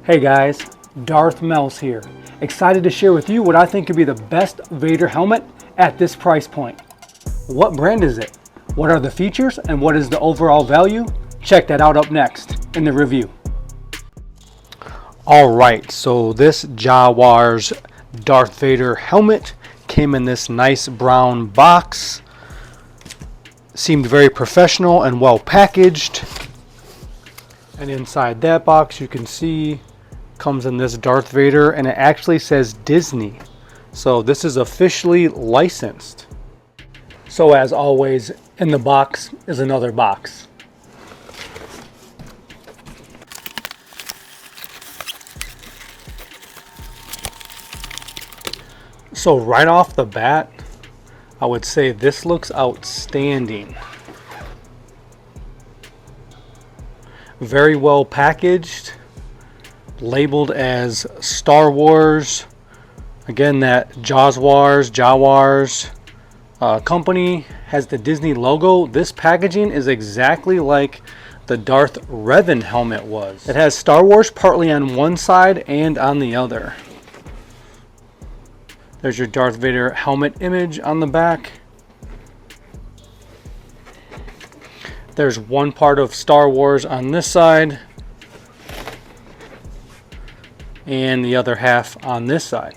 Hey guys, Darth Mouse here. Excited to share with you what I think could be the best Vader helmet at this price point. What brand is it? What are the features and what is the overall value? Check that out up next in the review. Alright, so this Jazwares Darth Vader helmet came in this nice brown box. Seemed very professional and well packaged. And inside that box you can see comes in this Darth Vader, and it actually says Disney. So this is officially licensed. So as always, in the box is another box. So right off the bat, I would say this looks outstanding. Very well packaged, labeled as Star Wars. Again, that Jazwares company has the Disney logo. This packaging is exactly like the Darth Revan helmet was. It has Star Wars partly on one side and on the other. There's your Darth Vader helmet image on the back. There's one part of Star Wars on this side and the other half on this side.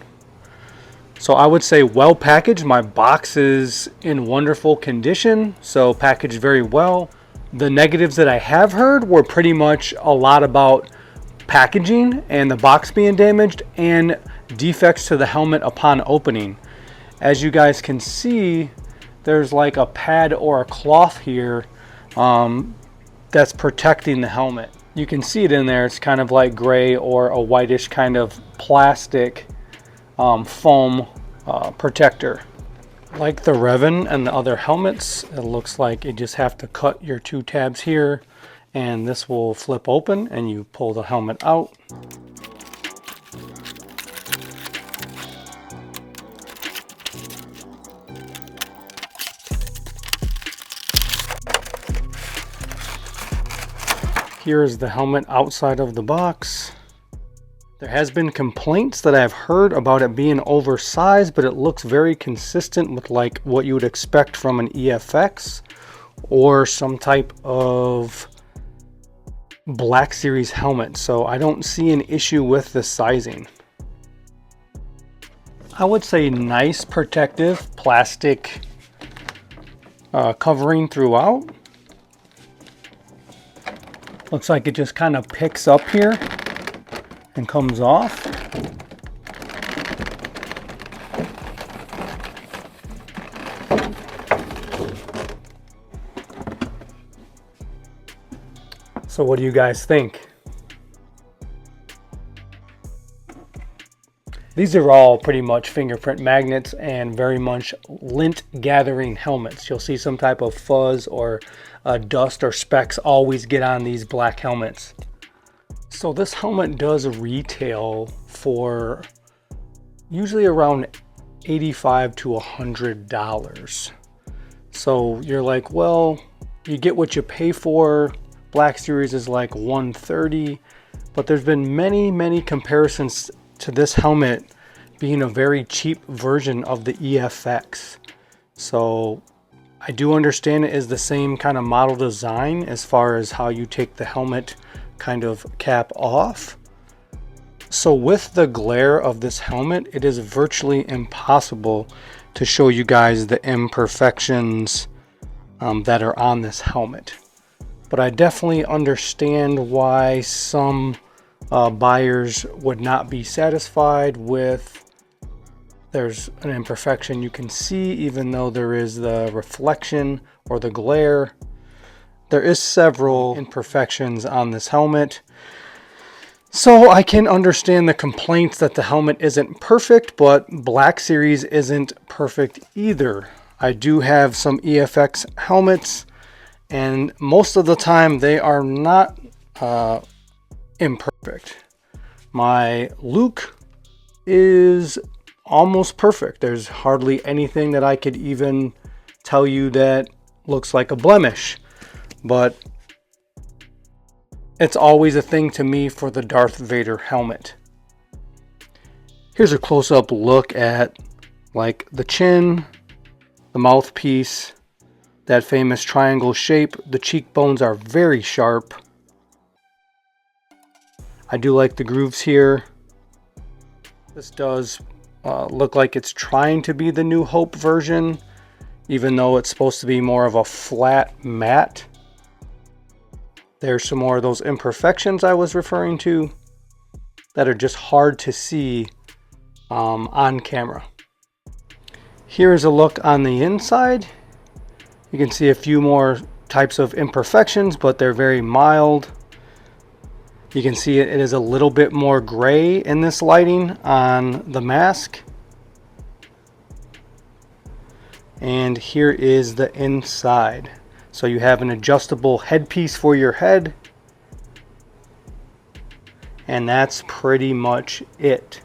So I would say well packaged. My box is in wonderful condition, so packaged very well. The negatives that I have heard were pretty much a lot about packaging and the box being damaged and defects to the helmet upon opening. As you guys can see, there's like a pad or a cloth here that's protecting the helmet. You can see it in there. It's kind of like gray or a whitish kind of plastic foam protector. Like the Revan and the other helmets, it looks like you just have to cut your two tabs here and this will flip open and you pull the helmet out. Here is the helmet outside of the box. There has been complaints that I've heard about it being oversized, but it looks very consistent with like what you would expect from an EFX or some type of Black Series helmet. So I don't see an issue with the sizing. I would say nice protective plastic covering throughout. Looks like it just kind of picks up here and comes off. So what do you guys think? These are all pretty much fingerprint magnets and very much lint gathering helmets. You'll see some type of fuzz or dust or specks always get on these black helmets. So this helmet does retail for usually around $85 to $100. So you're like, well, you get what you pay for. Black Series is like $130, but there's been many comparisons to this helmet being a very cheap version of the EFX. So I do understand it is the same kind of model design as far as how you take the helmet kind of cap off. So with the glare of this helmet, it is virtually impossible to show you guys the imperfections that are on this helmet. But I definitely understand why some buyers would not be satisfied with there's an imperfection you can see, even though there is the reflection or the glare. There is several imperfections on this helmet. So I can understand the complaints that the helmet isn't perfect, but Black Series isn't perfect either. I do have some EFX helmets, and most of the time they are not imperfect. My Luke is almost perfect. There's hardly anything that I could even tell you that looks like a blemish. But It's always a thing to me for the Darth Vader helmet. Here's a close-up look at like the chin, the mouthpiece, that famous triangle shape. The cheekbones are very sharp. I do like the grooves here. This does look like it's trying to be the New Hope version, even though it's supposed to be more of a flat matte. There's some more of those imperfections I was referring to that are just hard to see on camera. Here is a look on the inside. You can see a few more types of imperfections, but they're very mild. You can see it is a little bit more gray in this lighting on the mask. And here is the inside. So you have an adjustable headpiece for your head. And that's pretty much it.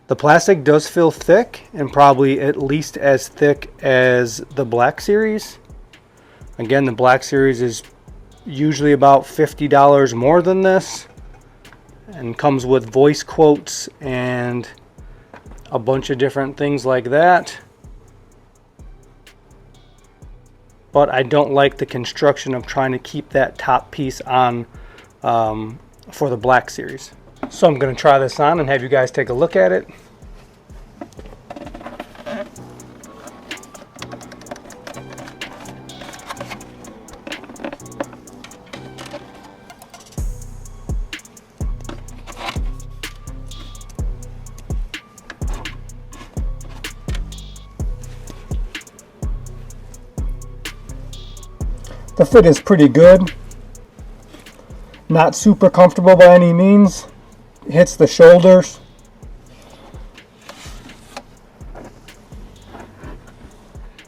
The plastic does feel thick, and probably at least as thick as the Black Series. Again, the Black Series is usually about $50 more than this, and comes with voice quotes and a bunch of different things like that. But I don't like the construction of trying to keep that top piece on for the Black Series. So I'm going to try this on and have you guys take a look at it. The fit is pretty good. Not super comfortable by any means. It hits the shoulders.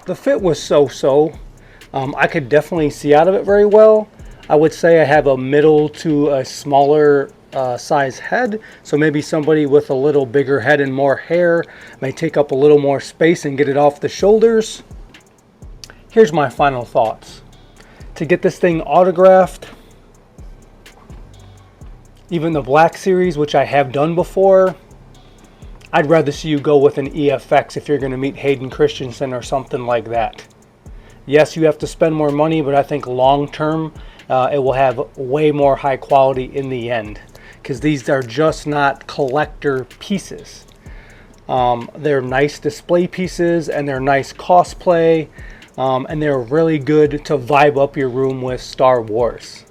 The fit was so-so. I could definitely see out of it very well. I would say I have a middle to a smaller size head, so maybe somebody with a little bigger head and more hair may take up a little more space and get it off the shoulders. Here's my final thoughts. To get this thing autographed, even the Black Series, which I have done before, I'd rather see you go with an EFX if you're going to meet Hayden Christensen or something like that. Yes, you have to spend more money, but I think long term it will have way more high quality in the end, because these are just not collector pieces. They're nice display pieces, and they're nice cosplay. And they're really good to vibe up your room with Star Wars.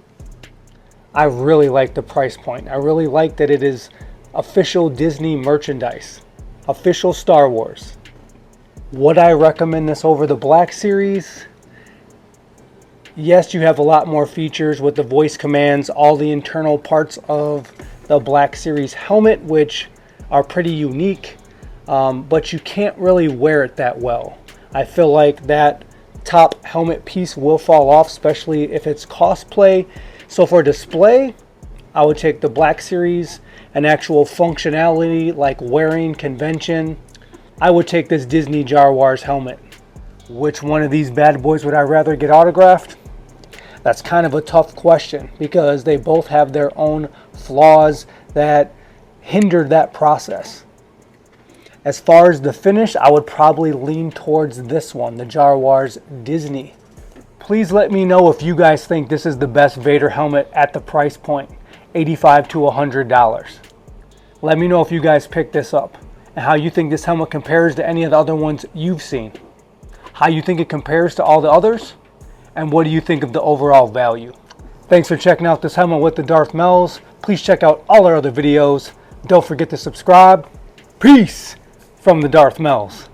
I really like the price point. I really like that it is official Disney merchandise, official Star Wars. Would I recommend this over the Black Series? Yes, you have a lot more features with the voice commands, all the internal parts of the Black Series helmet, which are pretty unique, but you can't really wear it that well. I feel like that top helmet piece will fall off, especially if it's cosplay. So for display, I would take the Black Series. An actual functionality like wearing convention, I would take this Disney Jazwares helmet. Which one of these bad boys would I rather get autographed? That's kind of a tough question, because they both have their own flaws that hindered that process. As far as the finish, I would probably lean towards this one, the Jazwares Disney. Please let me know if you guys think this is the best Vader helmet at the price point, $85 to $100. Let me know if you guys picked this up, and how you think this helmet compares to any of the other ones you've seen. How you think it compares to all the others, and what do you think of the overall value. Thanks for checking out this helmet with the Darth Mells. Please check out all our other videos. Don't forget to subscribe. Peace from the Darth Mells.